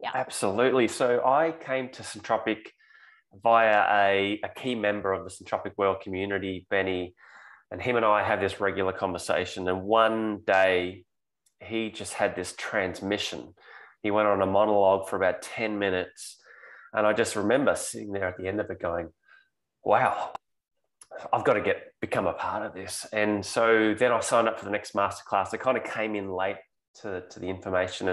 Yeah. Absolutely. So I came to Syntropic via a key member of the Syntropic World community, Benny, and him and I have this regular conversation. And one day he just had this transmission. He went on a monologue for about 10 minutes. And I just remember sitting there at the end of it going, wow, I've got to become a part of this. And so then I signed up for the next masterclass. I kind of came in late to the information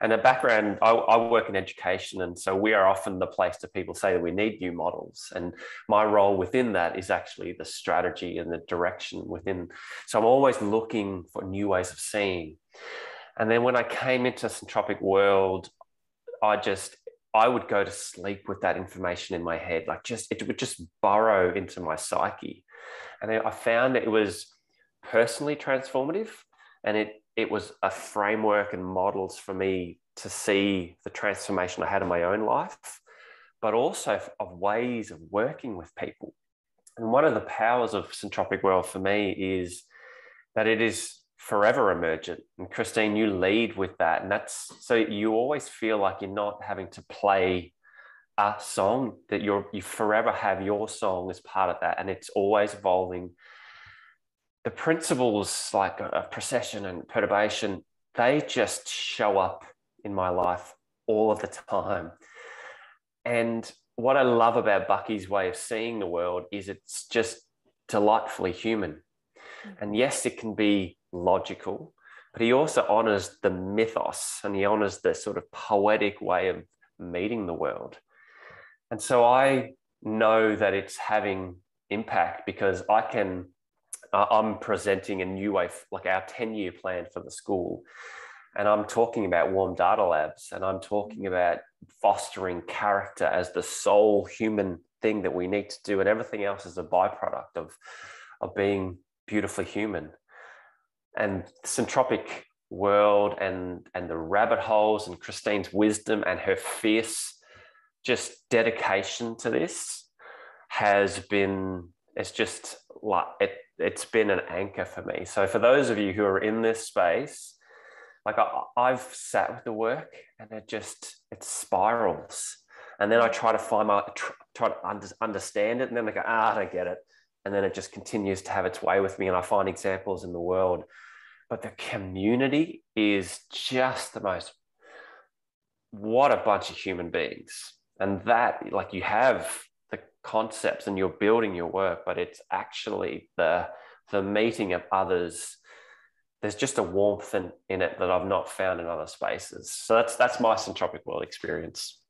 and the background. I work in education, and so we are often the place that people say that we need new models. And my role within that is actually the strategy and the direction within. So I'm always looking for new ways of seeing. And then when I came into Syntropic World, I would go to sleep with that information in my head, like just it would just burrow into my psyche. And then I found that it was personally transformative, and it was a framework and models for me to see the transformation I had in my own life, but also of ways of working with people. And one of the powers of Syntropic World for me is that it is forever emergent. And Christine, you lead with that. And that's so you always feel like you're not having to play a song, that you forever have your song as part of that. And it's always evolving. The principles like a procession and perturbation, they just show up in my life all of the time. And what I love about Bucky's way of seeing the world is it's just delightfully human. And yes, it can be logical, but he also honors the mythos and he honors the sort of poetic way of meeting the world. And so I know that it's having impact because I'm presenting a new way, like our 10-year plan for the school. And I'm talking about warm data labs, and I'm talking about fostering character as the sole human thing that we need to do, and everything else is a byproduct of being beautifully human. And Syntropic World and the rabbit holes and Christine's wisdom and her fierce just dedication to this it's just like it's been an anchor for me. So for those of you who are in this space, like I've sat with the work and it spirals. And then I try to try to understand it. And then I go, I don't get it. And then it just continues to have its way with me. And I find examples in the world. But the community is just what a bunch of human beings. And that, like, you have the concepts and you're building your work, but it's actually the meeting of others. There's just a warmth in it that I've not found in other spaces. So that's my Syntropic World experience.